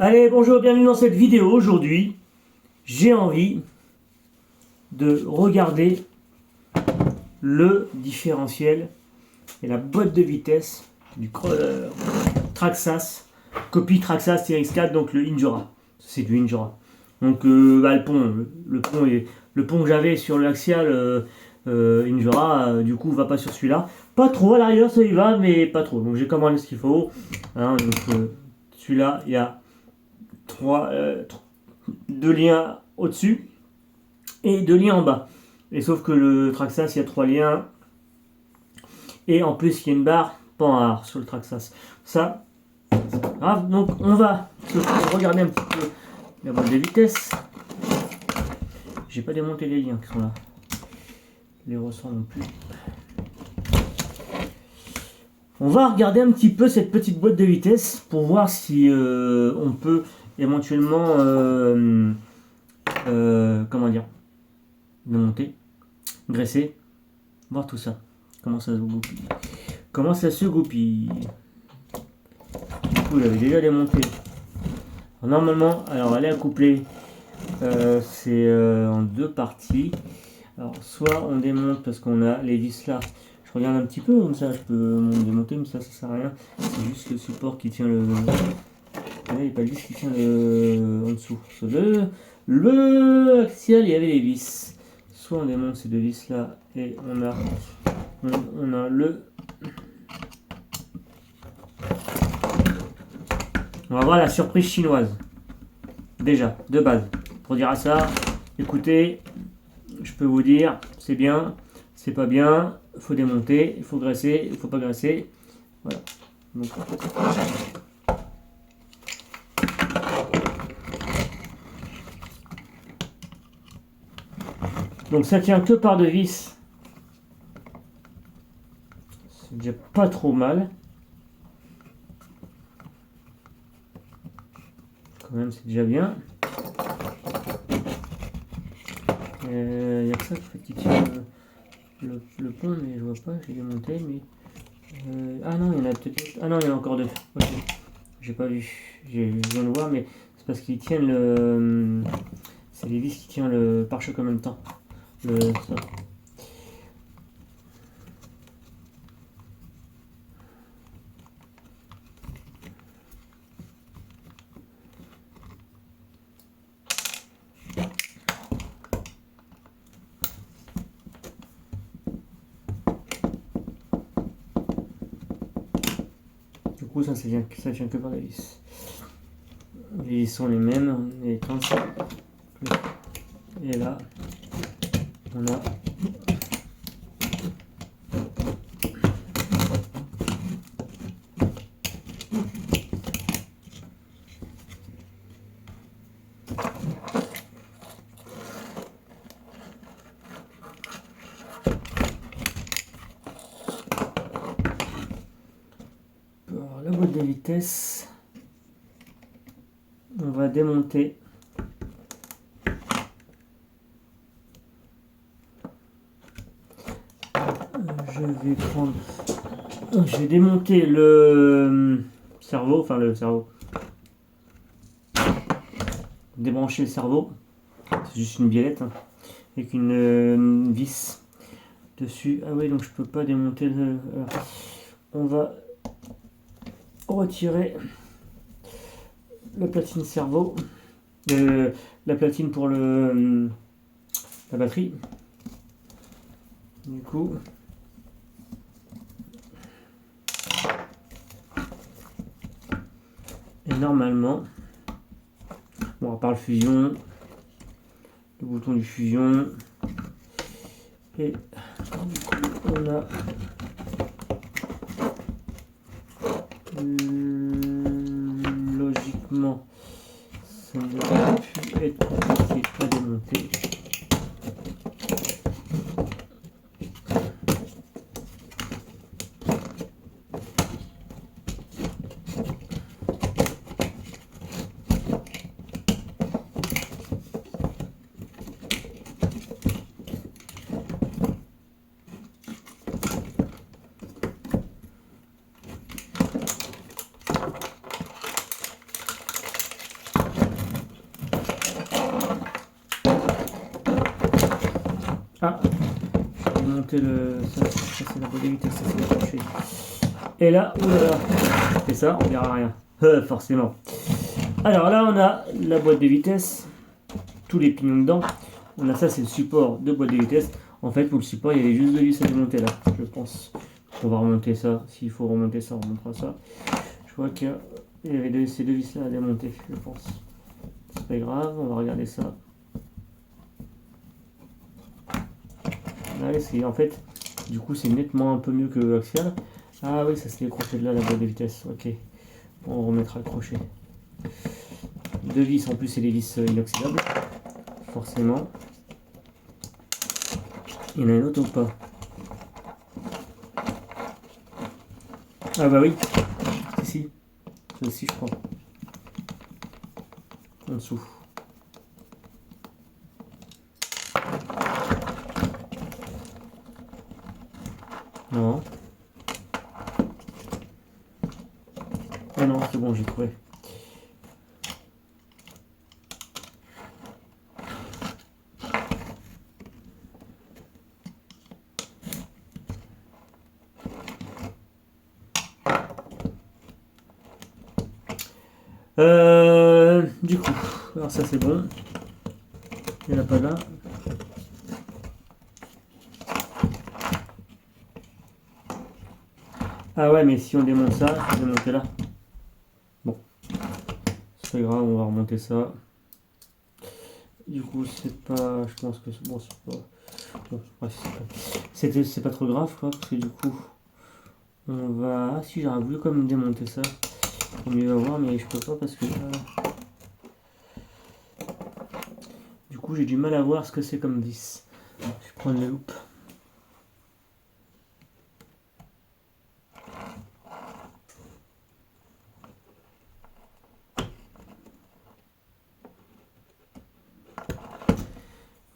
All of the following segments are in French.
Allez, bonjour, bienvenue dans cette vidéo. Aujourd'hui, j'ai envie de regarder le différentiel et la boîte de vitesse du Traxxas, copie Traxxas TRX4, donc le Injora. C'est du Injora. Donc le pont que j'avais sur l'axial Injora, du coup, va pas sur celui-là. Pas trop, à l'arrière, ça y va, mais pas trop. Donc j'ai commandé ce qu'il faut. Hein, donc celui-là, il y a deux liens au-dessus et deux liens en bas. Et sauf que le Traxxas, il y a trois liens. Et en plus, il y a une barre pan sur le Traxxas. Ça, c'est pas grave. Donc, on va regarder un petit peu la boîte de vitesse. J'ai pas démonté les liens qui sont là. Les ressorts non plus. On va regarder un petit peu cette petite boîte de vitesse pour voir si on peut éventuellement comment dire, démonter, graisser, voir tout ça. Comment ça se goupille. Comment ça se goupille. Du coup, j'avais déjà démonté. Alors, normalement, alors elle est accouplée. C'est en deux parties. Alors, soit on démonte parce qu'on a les vis là. Je regarde un petit peu, comme ça je peux démonter, mais ça sert à rien. C'est juste le support qui tient le. Là, il n'y a pas de vis qui tient en dessous. Sur le axial, il y avait les vis. Soit on démonte ces deux vis là et on a le. On va voir la surprise chinoise. Déjà, de base. Pour dire à ça, écoutez, je peux vous dire, c'est bien, c'est pas bien, il faut démonter, il faut graisser, il faut pas graisser. Voilà. Donc ça tient que par deux vis. C'est déjà pas trop mal. Quand même, c'est déjà bien. Il y a que ça qui tient le pont, mais je vois pas, j'ai démonté, mais... ah non, il y en a peut-être... Ah non, il y en a encore deux. Ok. J'ai pas vu. Je viens de voir, mais c'est parce qu'ils tiennent le... C'est les vis qui tiennent le pare-choc en même temps. Ça. Du coup, ça tient que par les vis. Les vis sont les mêmes, les 35. Et là, on a... la boîte de vitesse, on va démonter je vais démonter le cerveau, débrancher le cerveau, c'est juste une biellette hein, avec une vis dessus. Ah oui, donc je peux pas démonter on va retirer la platine cerveau, la platine pour la batterie. Du coup, et normalement, bon, à part le fusion, le bouton du fusion, et du coup, on a logiquement, ça ne devrait plus être compliqué à démonter. Ah, j'ai monté le. Ça c'est la boîte de vitesse, ça c'est accroché. Et là, oulala. Et ça, on verra rien. Forcément. Alors là, on a la boîte de vitesse. Tous les pignons dedans. On a ça, c'est le support de boîte de vitesse. En fait, pour le support, il y avait juste deux vis à démonter là, je pense. On va remonter ça. S'il faut remonter ça, on remontera ça. Je vois qu'il y avait ces deux vis là à démonter, je pense. C'est pas grave, on va regarder ça. Là, en fait, du coup, c'est nettement un peu mieux que Axial. Ah oui, ça c'est les crochets de là, la boîte de vitesse. Ok, on remettra le crochet. Deux vis, en plus, c'est des vis inoxydables. Forcément. Il y en a une autre ou pas? Ah bah oui. Si. Ça aussi, je crois. En dessous. Non. Ah non, c'est bon, j'ai trouvé. Du coup, alors ça c'est bon. Il n'y en a pas là. Ah ouais, mais si on démonte ça, je vais démonter là. Bon, c'est pas grave, on va remonter ça. Du coup, c'est pas. Je pense que c'est bon, c'est pas. Bon, bref, c'est pas trop grave, quoi, parce que du coup, on va. Ah si, j'aurais voulu quand même démonter ça. Pour mieux voir, mais je peux pas parce que. Du coup, j'ai du mal à voir ce que c'est comme vis. Je vais prendre la loupe.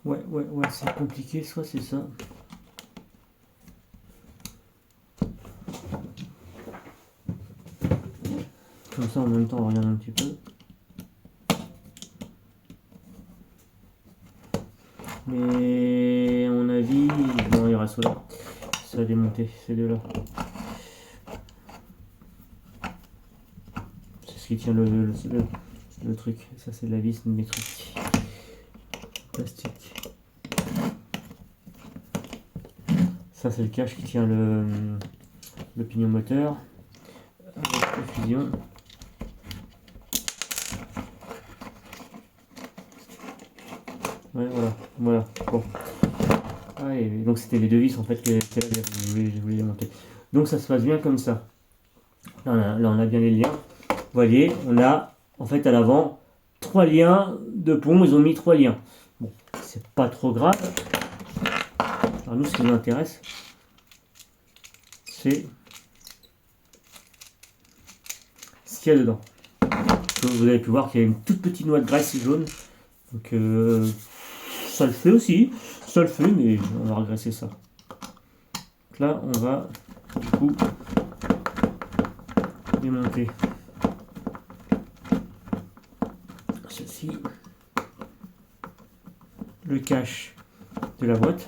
Ouais, c'est compliqué, soit c'est ça. Comme ça, en même temps, on regarde un petit peu. Mais à mon avis, non, il reste là. Ça a démonté, ces deux-là. C'est ce qui tient le truc. Ça, c'est de la vis métrique. Plastique. Ça, c'est le cache qui tient le pignon moteur. Avec la fusion. Ouais, voilà. Bon. Ah, et donc c'était les deux vis en fait que je voulais démonter. Donc ça se passe bien comme ça. Là, on a bien les liens. Vous voyez, on a en fait à l'avant 3 liens de pont. Ils ont mis 3 liens. Bon, c'est pas trop grave. Alors nous, ce qui nous intéresse, c'est ce qu'il y a dedans. Vous avez pu voir qu'il y a une toute petite noix de graisse jaune. Donc ça le fait aussi. Ça le fait, mais on va regresser ça. Donc là, on va du coup démonter ceci, le cache de la boîte.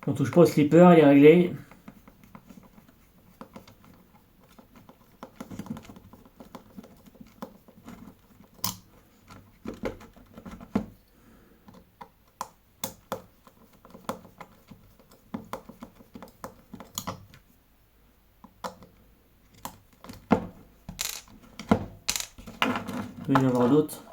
On touche pas au slipper, il est réglé. Il peut y en avoir d'autres.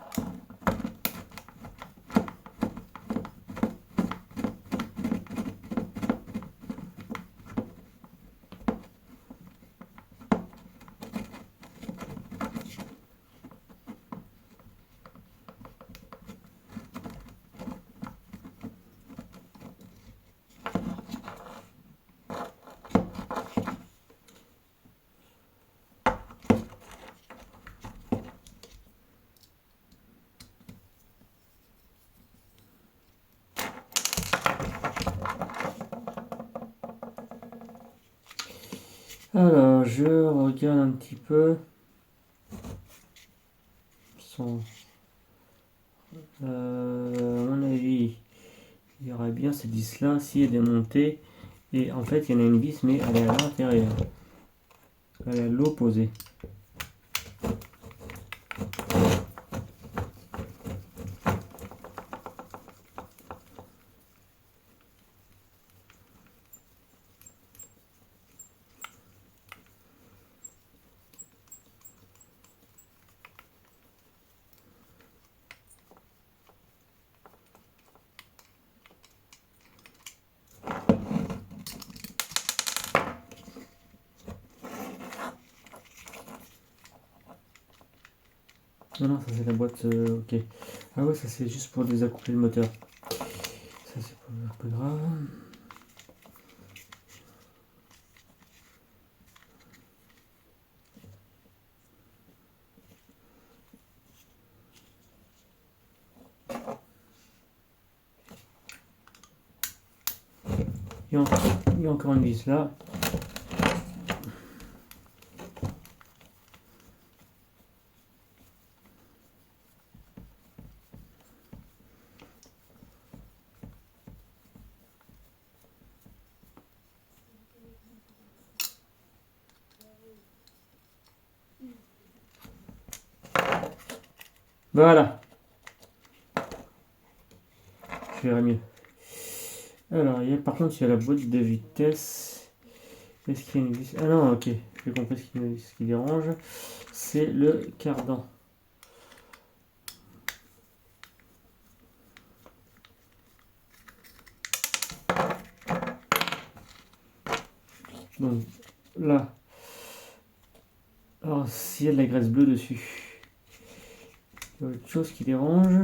Alors, je regarde un petit peu. À mon avis, il y aurait bien cette vis là si elle est montée. Et en fait, il y en a une vis, mais elle est à l'intérieur. Elle est à l'opposé. Non, non, ça c'est la boîte, ok. Ah ouais, ça c'est juste pour désaccoupler le moteur. Ça c'est pas un peu grave. Il y a encore une vis là. Voilà, je verrai mieux. Alors, par contre, il y a la boîte de vitesse. Est-ce qu'il y a une vis? Ah non, ok, j'ai compris ce qui dérange. C'est le cardan. Donc là, alors s'il y a de la graisse bleue dessus, il y a autre chose qui dérange.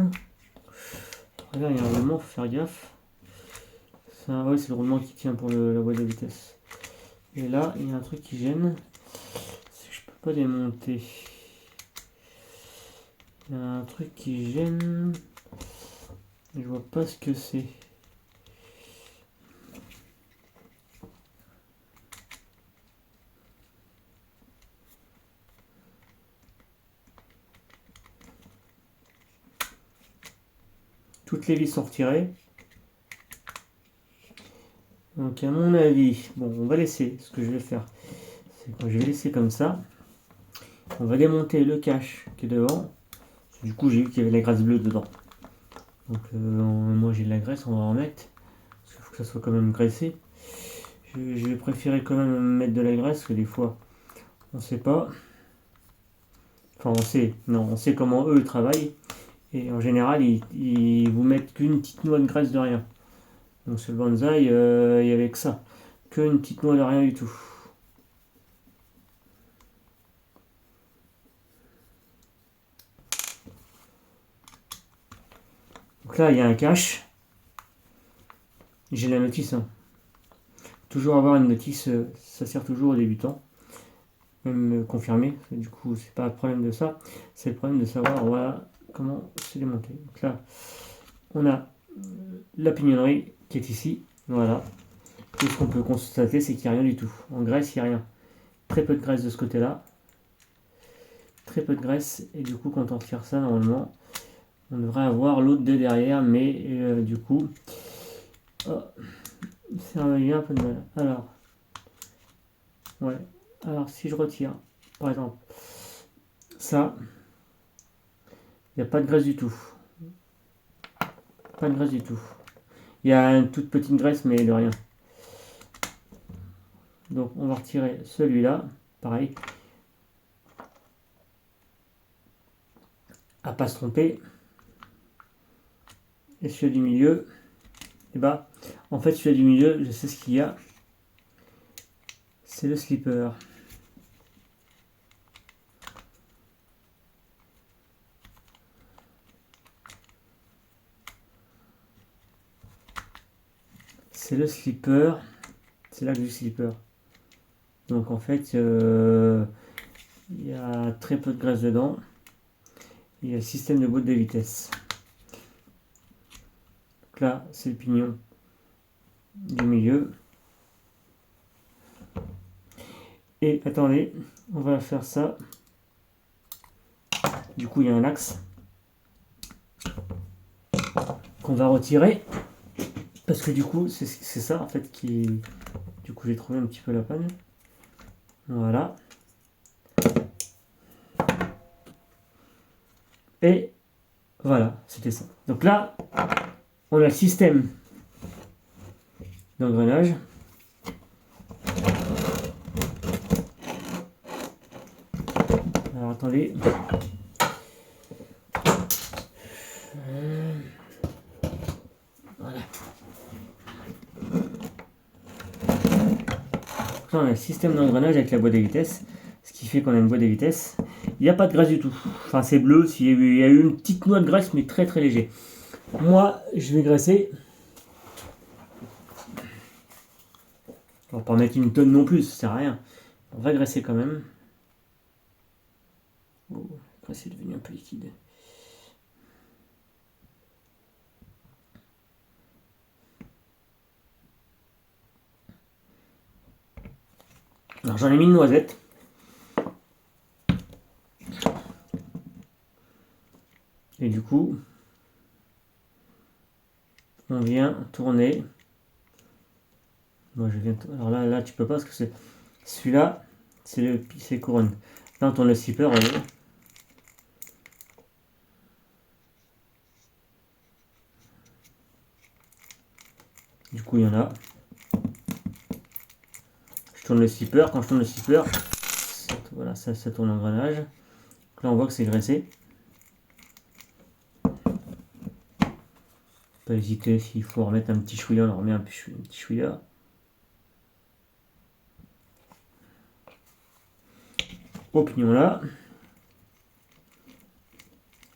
Là, il y a un roulement, faut faire gaffe. Ouais, c'est le roulement qui tient pour la boîte de vitesse. Et là, il y a un truc qui gêne, c'est que je peux pas démonter. Il y a un truc qui gêne, je vois pas ce que c'est. Toutes les vis sont retirées. Donc à mon avis, bon, on va laisser. Ce que je vais faire, c'est que je vais laisser comme ça. On va démonter le cache qui est devant. Du coup, j'ai vu qu'il y avait de la graisse bleue dedans. Donc moi j'ai de la graisse, on va en mettre. Parce qu'il faut que ça soit quand même graissé. Je vais préférer quand même mettre de la graisse, parce que des fois, on sait pas. Enfin, on sait. Non, on sait comment eux travaillent. Et en général, ils vous mettent qu'une petite noix de graisse de rien. Donc sur le bonsaï, il y avait que ça. Que une petite noix de rien du tout. Donc là, il y a un cache. J'ai la notice. Hein. Toujours avoir une notice, ça sert toujours aux débutants. Même confirmé. Du coup, c'est pas le problème de ça. C'est le problème de savoir voilà, comment c'est démonté. Donc là, on a la pignonnerie qui est ici. Voilà. Et ce qu'on peut constater, c'est qu'il n'y a rien du tout. En graisse, il n'y a rien. Très peu de graisse de ce côté-là. Très peu de graisse. Et du coup, quand on retire ça, normalement, on devrait avoir l'autre de derrière. Mais du coup, oh, c'est un peu de mal. Alors, ouais. Alors, si je retire, par exemple, ça, il n'y a pas de graisse du tout. Pas de graisse du tout. Il y a une toute petite graisse, mais de rien. Donc, on va retirer celui-là. Pareil. À pas se tromper. Et celui du milieu, et bah, en fait, celui du milieu, je sais ce qu'il y a. C'est le slipper. C'est le slipper. C'est là que du slipper. Donc en fait, il y a très peu de graisse dedans. Il y a le système de boîte de vitesse. Donc là, c'est le pignon du milieu. Et attendez, on va faire ça. Du coup, il y a un axe qu'on va retirer. Parce que du coup, c'est ça en fait qui... Du coup, j'ai trouvé un petit peu la panne. Voilà. Et voilà, c'était ça. Donc là, on a le système d'engrenage. Alors attendez. Voilà. Donc là, on a le système d'engrenage avec la boîte des vitesses. Ce qui fait qu'on a une boîte des vitesses. Il n'y a pas de graisse du tout. Enfin, c'est bleu. Il y a eu une petite noix de graisse, mais très très léger. Moi, je vais graisser. On va pas en mettre une tonne non plus, ça sert à rien. On va graisser quand même. Oh, la graisse est devenue un peu liquide. Alors j'en ai mis une noisette. Et du coup, on vient tourner. Moi je viens. Alors là tu peux pas parce que c'est celui-là, c'est couronne. Là on tourne le zipper, regardez. Du coup il y en a. Je tourne le zipper. Quand je tourne le zipper, voilà, ça tourne l'engrenage. Là on voit que c'est graissé. Pas hésiter, s'il faut remettre un petit chouïa, on remet un petit chouïa. Au pignon là.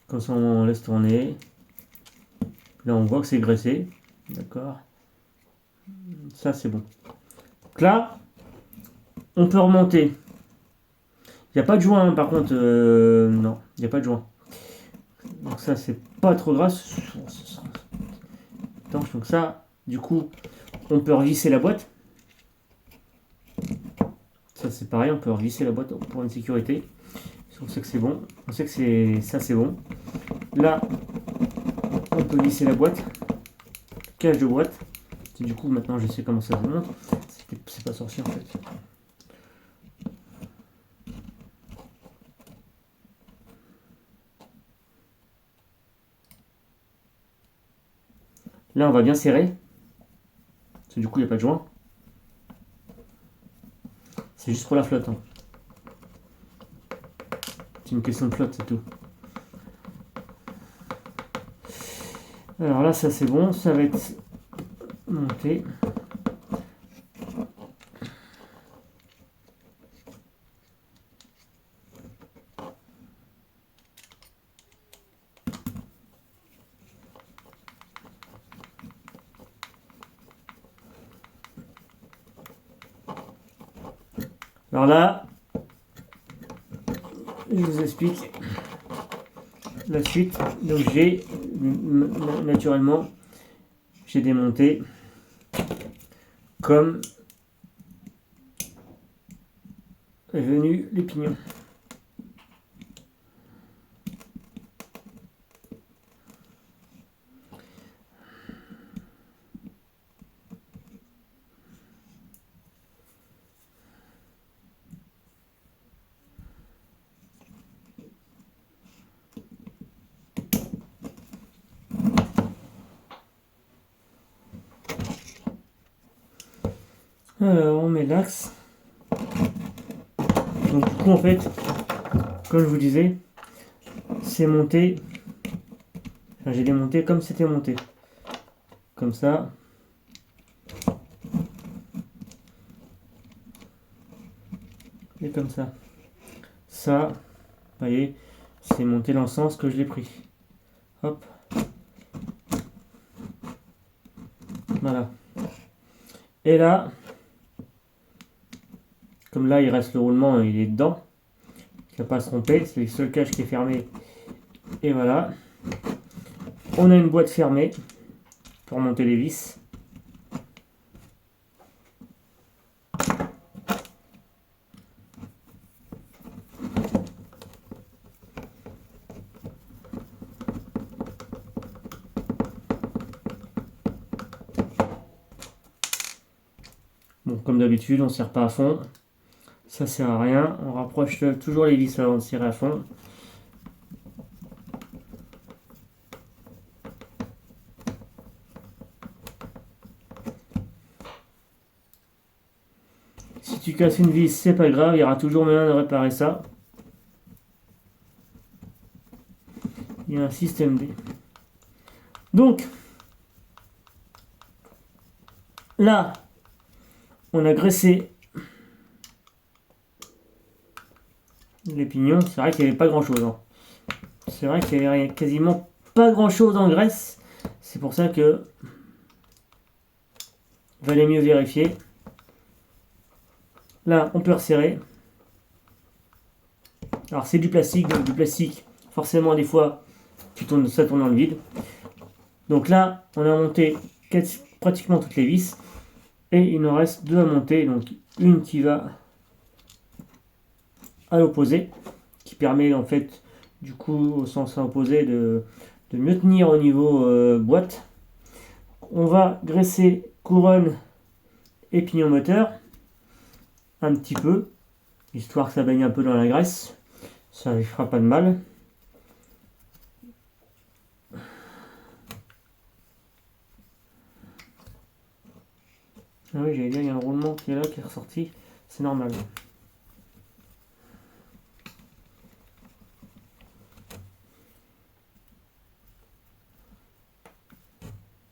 Comme ça on laisse tourner. Là on voit que c'est graissé. D'accord. Ça c'est bon. Donc là, on peut remonter. Il n'y a pas de joint, hein, par contre. Non, il n'y a pas de joint. Donc ça, c'est pas trop grave. Donc ça, du coup, on peut revisser la boîte. Ça, c'est pareil, on peut revisser la boîte pour une sécurité. On sait que c'est bon. On sait que c'est bon. Là, on peut visser la boîte. Cage de boîte. Et du coup, maintenant, je sais comment ça se monte. C'est pas sorcier, en fait. Là, on va bien serrer. Parce que du coup, il n'y a pas de joint. C'est juste pour la flotte. Hein. C'est une question de flotte, c'est tout. Alors là, ça c'est bon. Ça va être monté. Alors là, je vous explique la suite. Donc j'ai naturellement j'ai démonté comme est venu les pignons. Alors on met l'axe. Donc du coup en fait, comme je vous disais, c'est monté. Enfin, j'ai démonté comme c'était monté. Comme ça. Et comme ça. Ça, vous voyez, c'est monté dans le sens que je l'ai pris. Hop. Voilà. Et là, comme là il reste le roulement, il est dedans. Il ne va pas se tromper, c'est le seul cache qui est fermé. Et voilà. On a une boîte fermée pour monter les vis. Bon, comme d'habitude, on ne serre pas à fond. Ça sert à rien. On rapproche toujours les vis avant de serrer à fond. Si tu casses une vis, c'est pas grave, il y aura toujours moyen de réparer ça. Il y a un système D. Donc, là, on a graissé les pignons. C'est vrai qu'il n'y avait pas grand chose. Hein. C'est vrai qu'il n'y avait quasiment pas grand chose en graisse. C'est pour ça que valait mieux vérifier. Là, on peut resserrer. Alors, c'est du plastique. Donc, du plastique, forcément, des fois, ça tourne dans le vide. Donc là, on a monté pratiquement toutes les vis. Et il nous reste deux à monter. Donc, une qui va à l'opposé, qui permet en fait, du coup, au sens opposé, de mieux tenir au niveau boîte. On va graisser couronne et pignon moteur un petit peu, histoire que ça baigne un peu dans la graisse. Ça ne fera pas de mal. Ah oui, j'allais dire, il y a un roulement qui est là, qui est ressorti. C'est normal.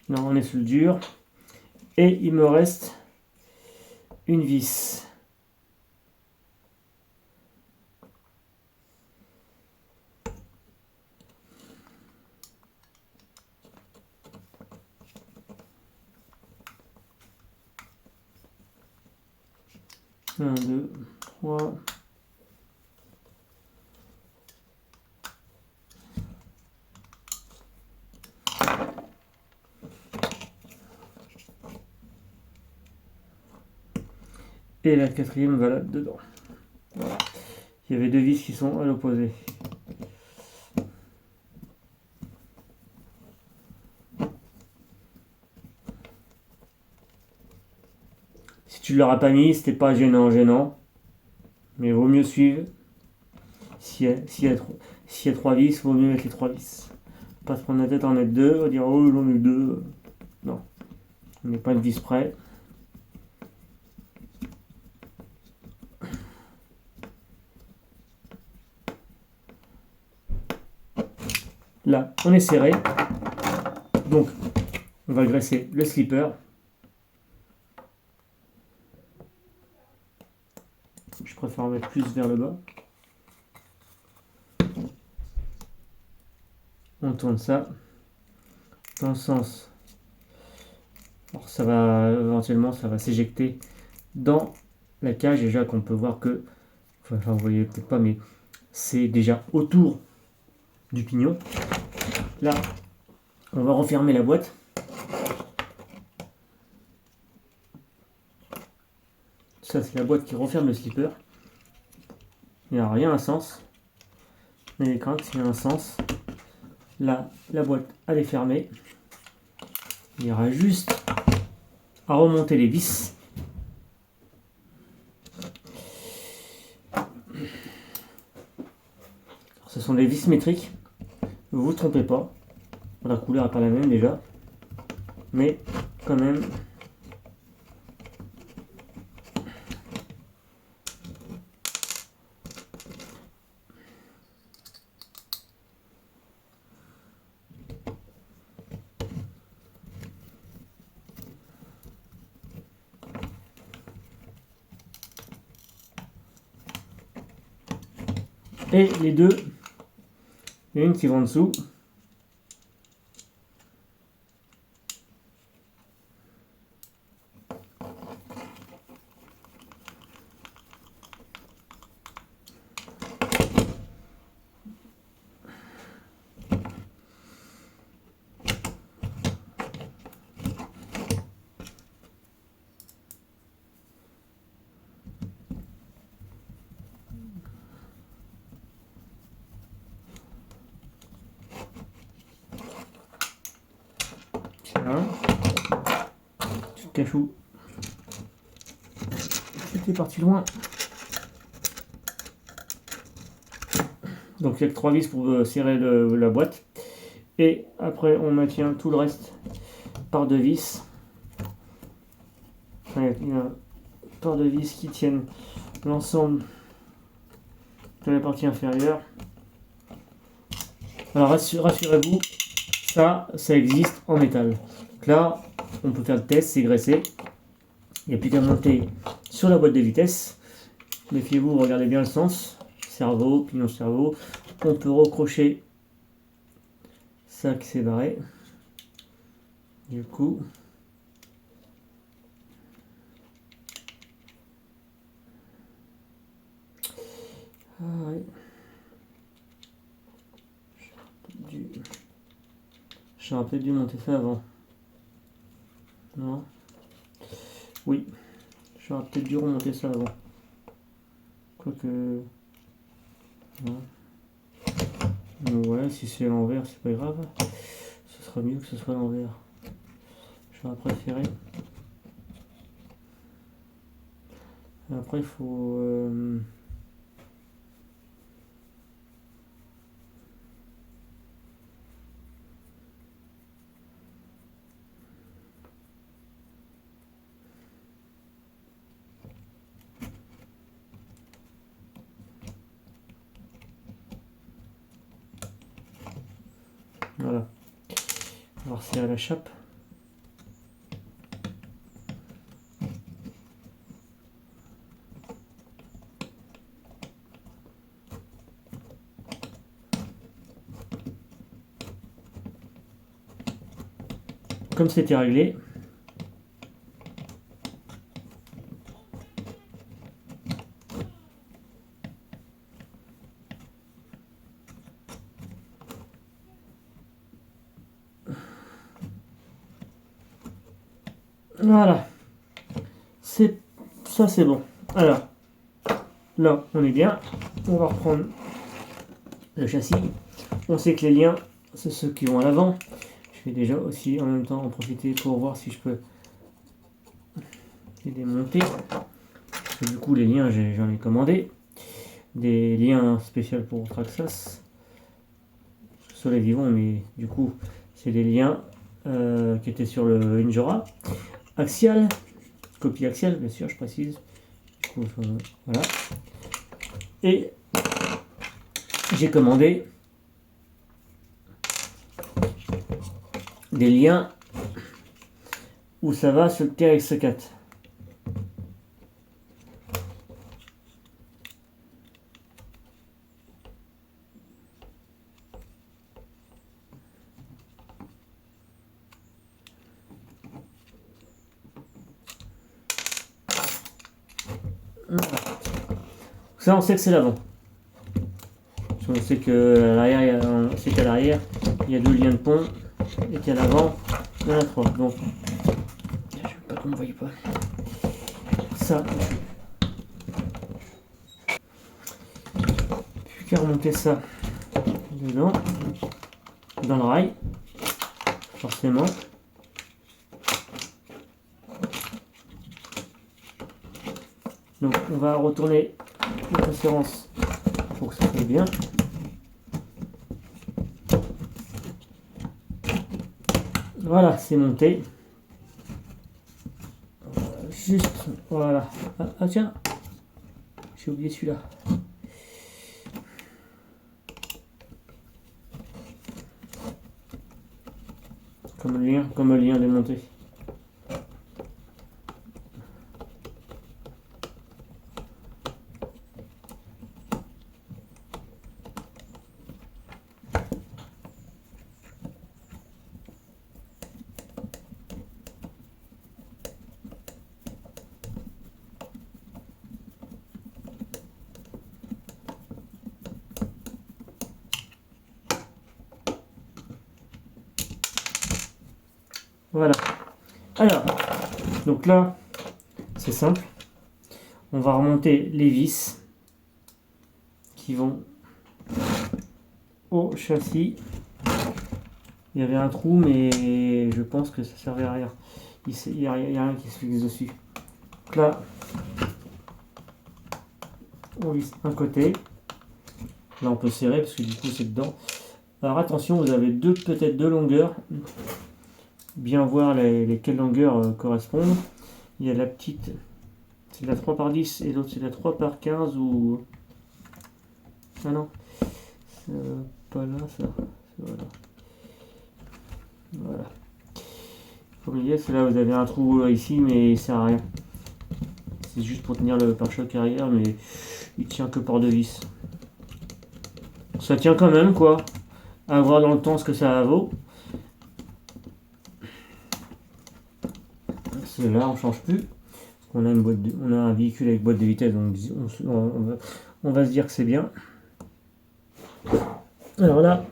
Non, on est sur le dur. Et il me reste une vis. Un, deux, trois. Et la quatrième va là-dedans. Voilà. Il y avait deux vis qui sont à l'opposé. Si tu ne l'auras pas mis, c'était pas gênant. Mais vaut mieux suivre. S'il y a trois vis, vaut mieux mettre les trois vis. Pas se prendre la tête en mettre deux, on va dire oh j'en ai deux. Non. On n'est pas de vis près. Là, on est serré. Donc, on va graisser le slipper. Je préfère en mettre plus vers le bas. On tourne ça dans le sens. Alors ça va éventuellement ça va s'éjecter dans la cage déjà qu'on peut voir que. Enfin vous voyez peut-être pas mais c'est déjà autour du pignon. Là, on va refermer la boîte. Ça c'est la boîte qui referme le slipper. Il n'y a rien à sens. Mais les craintes, il y a un sens. Là, la boîte, elle est fermée. Il y aura juste à remonter les vis. Alors, ce sont des vis métriques. Ne vous trompez pas. La couleur n'est pas la même déjà. Mais quand même. Et les deux, il y a une qui va en dessous. Tiens, petit cachou. c'est parti loin. Donc il n'y a que 3 vis pour serrer la boîte. Et après on maintient tout le reste par 2 vis. Enfin, il y a par 2 vis qui tiennent l'ensemble de la partie inférieure. Alors rassurez-vous, ça existe en métal. Donc là, on peut faire le test, c'est graissé. Il n'y a plus qu'à monter sur la boîte de vitesse. Méfiez-vous, regardez bien le sens. Cerveau, pignon cerveau. On peut recrocher ça qui s'est barré. Du coup, ouais. J'aurais peut-être dû monter ça avant. Non. Oui. J'aurais peut-être dû remonter ça avant. Quoique. Non. Ouais, si c'est l'envers, c'est pas grave. Ce sera mieux que ce soit l'envers. J'aurais préféré. Après, il faut. Voilà. On va resserrer la chape. Comme c'était réglé, voilà, ça c'est bon. Alors, là on est bien, on va reprendre le châssis. On sait que les liens, c'est ceux qui vont à l'avant. Je vais déjà aussi en même temps en profiter pour voir si je peux les démonter. Parce que du coup les liens j'en ai commandé. Des liens spéciaux pour Traxxas. Sur les vivants, mais du coup c'est des liens qui étaient sur le Injora. Axial, copie axiale bien sûr je précise. Du coup, voilà. Et j'ai commandé des liens où ça va sur le TRX4. Ça on sait que c'est l'avant. On sait que à l'arrière, qu'à l'arrière il y a 2 liens de pont et qu'à l'avant il y en a 3. Donc je veux pas qu'on ne voie pas. Ça. Plus qu'à remonter ça dedans, dans le rail, forcément. Donc on va retourner les références pour que ça soit bien. Voilà, c'est monté. Juste, voilà. Ah tiens, j'ai oublié celui-là. Comme le lien démonté. Voilà. Alors, donc là, c'est simple. On va remonter les vis qui vont au châssis. Il y avait un trou, mais je pense que ça servait à rien. Il n'y a rien qui se fixe dessus. Donc là, On visse un côté. Là on peut serrer parce que du coup c'est dedans. Alors attention, vous avez peut-être deux longueurs. Bien voir lesquelles longueurs correspondent. Il y a la petite, c'est la 3 par 10 et l'autre c'est la 3 par 15 ou... Ah non, c'est pas là ça. Voilà. Voilà. Comme il y a, c'est là vous avez un trou ici mais il sert à rien. C'est juste pour tenir le pare-choc arrière mais il tient que par deux vis. Ça tient quand même quoi. À voir dans le temps ce que ça vaut. Là on change plus. On a, on a un véhicule avec boîte de vitesse, donc on va se dire que c'est bien. Alors là,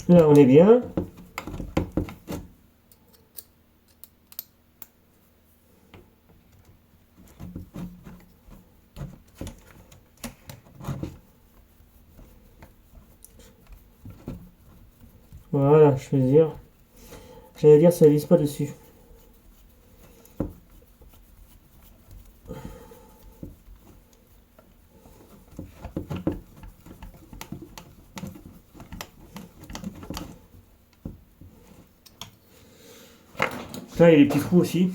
là on est bien. Voilà, je veux dire. J'allais dire ça vise pas dessus. Là il y a les petits trous aussi.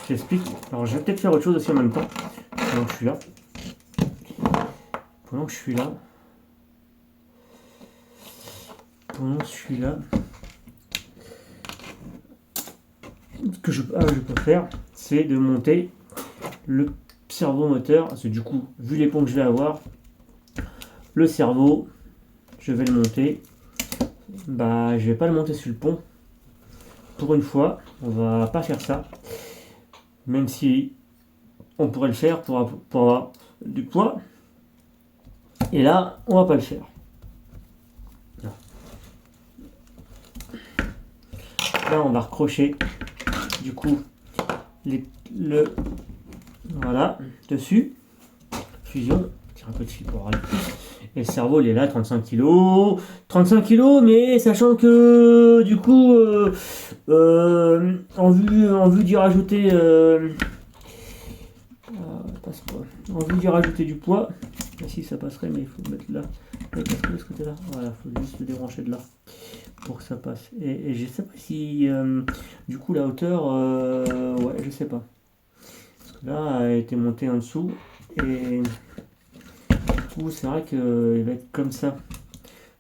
J'explique. Alors je vais peut-être faire autre chose aussi en même temps. Pendant que je suis là. Pendant que je suis là. Pendant que je suis là. Ce que je peux faire, c'est de monter le servomoteur. Parce que du coup, vu les ponts que je vais avoir, le cerveau, je vais le monter. Bah, je vais pas le monter sur le pont. Pour une fois, on va pas faire ça. Même si on pourrait le faire pour avoir du poids. Et là, on va pas le faire. Là, on va recrocher du coup voilà, dessus. Fusion. Tire un peu de fil pour aller. Et le cerveau, il est là, 35 kg. 35 kg, mais sachant que du coup, en vue d'y rajouter, en vue d'y rajouter du poids, si ça passerait, mais il faut mettre là, de ce côté-là. Voilà, il faut juste le débrancher de là pour que ça passe. Et je sais pas si, du coup, la hauteur, ouais, je sais pas. Parce que là, elle a été montée en dessous et c'est vrai qu'il va être comme ça,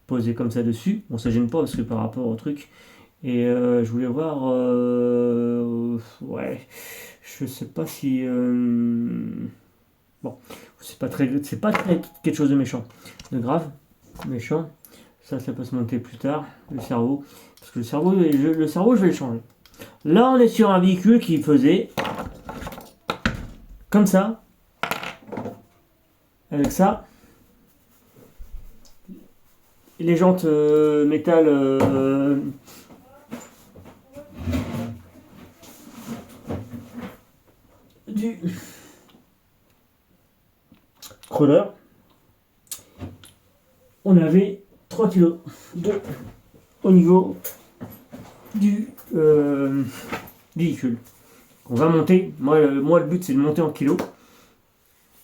posé comme ça dessus. Bon, ça gêne pas parce que par rapport au truc. Et je voulais voir, ouais, je sais pas si, bon, c'est pas quelque chose de méchant, de grave, méchant. Ça peut se monter plus tard, le cerveau, parce que le cerveau, je vais le changer. Là, on est sur un véhicule qui faisait comme ça, avec ça. Les jantes métal du crawler. On avait 3 kg au niveau du véhicule. On va monter. Moi le but c'est de monter en kilos.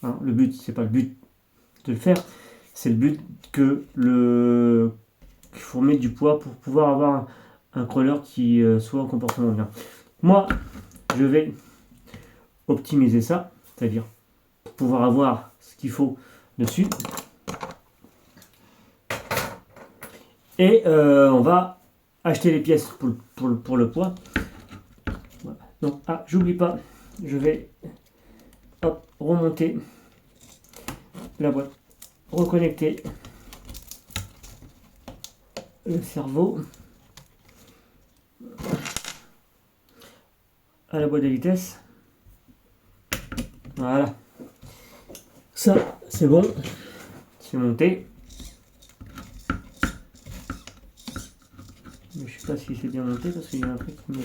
Hein, le but, c'est pas le but de le faire, c'est le but qu'il faut mettre du poids pour pouvoir avoir un crawler qui soit en comportement bien. Moi, je vais optimiser ça, c'est-à-dire pour pouvoir avoir ce qu'il faut dessus. Et on va acheter les pièces pour le poids. Voilà. Donc, j'oublie pas, je vais remonter la boîte, reconnecter le cerveau à la boîte de vitesse. Voilà. Ça, c'est bon. C'est monté. Mais je sais pas si c'est bien monté parce qu'il y a un truc qui me...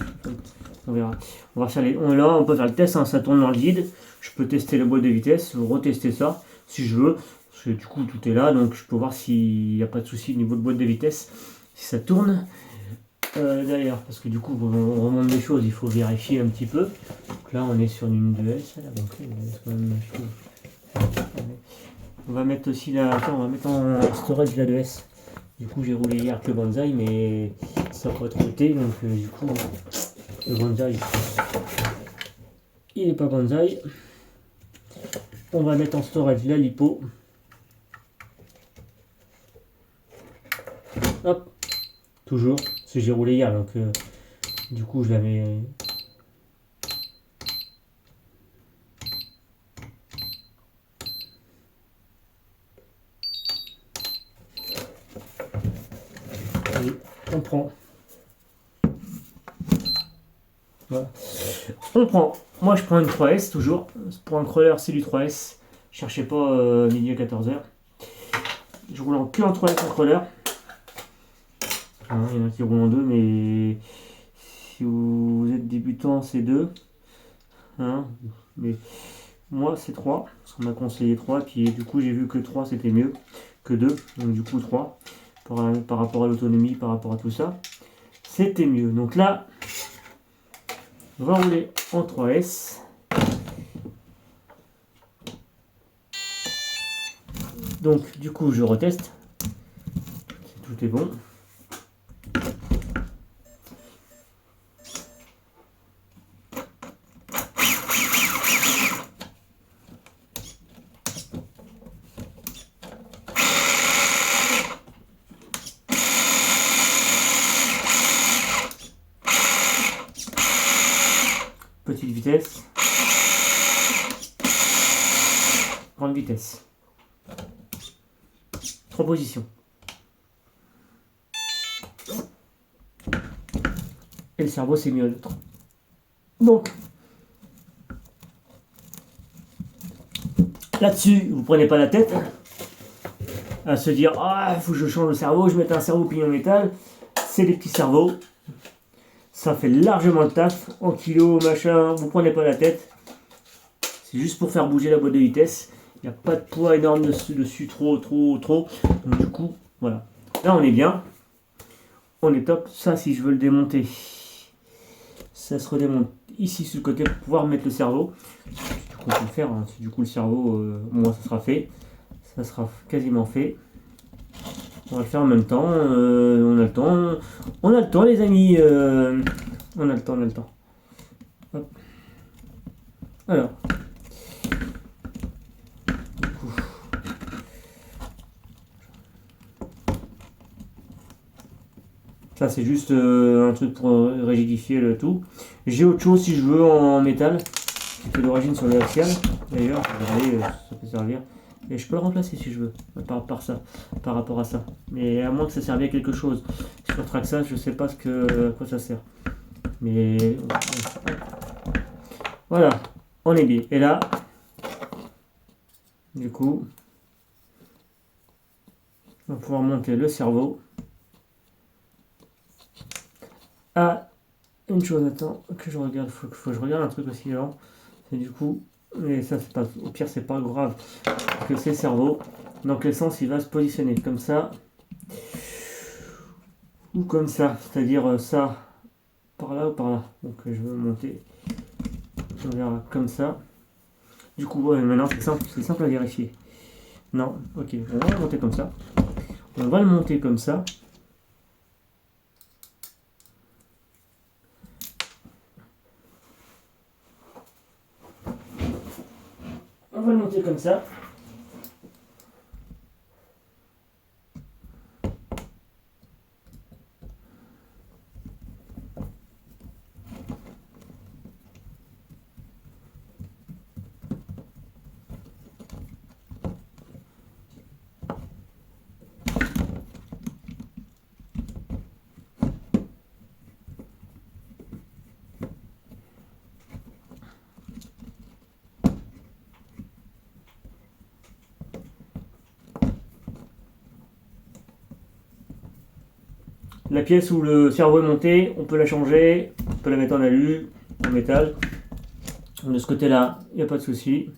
On verra. On va faire là, on peut faire le test, hein, ça tourne dans le vide. Je peux tester la boîte de vitesse, retester ça si je veux. Parce que du coup tout est là, donc je peux voir s'il n'y a pas de souci au niveau de boîte de vitesse, si ça tourne. D'ailleurs, parce que du coup on remonte des choses, il faut vérifier un petit peu. Donc là on est sur une 2S, on va mettre aussi la. Attends, on va mettre en storage la 2S. Du coup j'ai roulé hier avec le Banzai, mais ça n'a pas trop été, donc du coup le Banzai il n'est pas Banzai. On va mettre en storage la lipo. Hop, toujours, parce que j'ai roulé hier, donc du coup je l'avais. Allez, on prend. Voilà. On prend. Moi je prends une 3S toujours. Pour un crawler c'est du 3S. Cherchez pas midi à 14h. Je roule que en 3S en crawler. Hein, il y en a qui roulent en 2, mais si vous êtes débutant c'est 2. Hein, mais moi c'est 3. Parce qu'on m'a conseillé 3. Puis du coup j'ai vu que 3 c'était mieux que 2. Donc du coup 3. Par rapport à l'autonomie, par rapport à tout ça. C'était mieux. Donc là, on va rouler en 3S. Donc du coup je reteste. Tout est bon. Petite vitesse. Grande vitesse. 3 positions. Et le cerveau c'est mieux à l'autre. Donc là-dessus, vous prenez pas la tête à se dire ah faut que je change le cerveau, je mette un cerveau pignon métal. C'est des petits cerveaux. Ça fait largement le taf. En kilo, machin, vous prenez pas la tête. C'est juste pour faire bouger la boîte de vitesse. Il n'y a pas de poids énorme dessus, trop. Donc du coup, voilà. Là on est bien. On est top. Ça si je veux le démonter, ça se redémonte ici sur le côté pour pouvoir mettre le cerveau. Du coup on peut le faire. Hein. Du coup le cerveau, moi ça sera fait. Ça sera quasiment fait. On va le faire en même temps. On a le temps. On a le temps les amis. On a le temps. Hop. Alors. Du coup. Ça c'est juste un truc pour rigidifier le tout. J'ai autre chose si je veux en métal. Qui fait d'origine sur le axial. D'ailleurs, regardez, ça peut servir. Et je peux le remplacer si je veux, par rapport à ça. Mais à moins que ça serve à quelque chose. Sur Traxxas, je sais pas à quoi ça sert. Mais voilà, on est bien. Et là, du coup, on va pouvoir monter le cerveau. Ah, une chose, attends, que je regarde, faut que je regarde un truc aussi avant. C'est du coup, mais ça c'est pas, au pire c'est pas grave, parce que c'est le cerveau. Donc l'essence il va se positionner comme ça ou comme ça, c'est-à-dire ça par là ou par là. Donc je veux monter, on verra comme ça. Du coup ouais, maintenant c'est simple à vérifier. Non, ok, on va le monter comme ça. On va le monter comme ça. On va le monter comme ça. La pièce où le cerveau est monté, on peut la changer, on peut la mettre en alu, en métal. De ce côté-là, il n'y a pas de souci.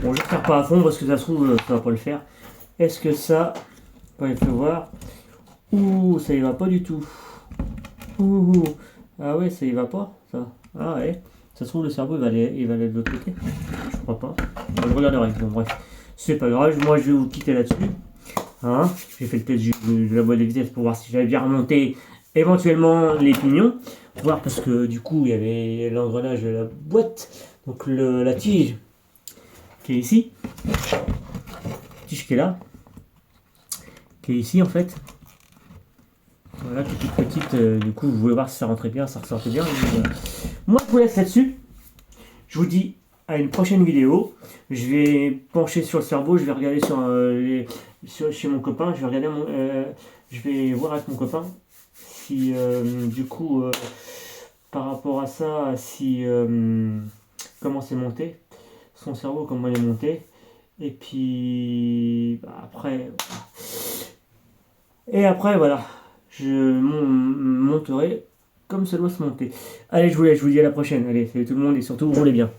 Bon, je ne faire pas à fond parce que ça se trouve, ça va pas le faire. Est-ce que ça, il faut voir. Ouh, ça y va pas du tout. Ouh, ah ouais, ça y va pas, ça. Ah ouais. Ça se trouve, le cerveau, il va aller de l'autre côté. Je crois pas. Je regarderai. Bon, bref. C'est pas grave. Moi, je vais vous quitter là-dessus. Hein, j'ai fait le test de la boîte de vitesse pour voir si j'avais bien remonté éventuellement les pignons. Voir parce que du coup, il y avait l'engrenage de la boîte. Donc, la tige qui est ici. Tige qui est là. Qui est ici, en fait. Voilà, qui est toute petite. Du coup, vous voulez voir si ça rentrait bien, ça ressortait bien. Moi, je vous laisse là-dessus. Je vous dis à une prochaine vidéo. Je vais pencher sur le cerveau. Je vais regarder chez mon copain. Je vais voir avec mon copain si, du coup, par rapport à ça, si comment c'est monté. Son cerveau, comment il est monté. Et puis, après... Et après, voilà. Je monterai comme ça doit se monter. Allez, je vous laisse, je vous dis à la prochaine. Allez, salut tout le monde et surtout, roulez bien.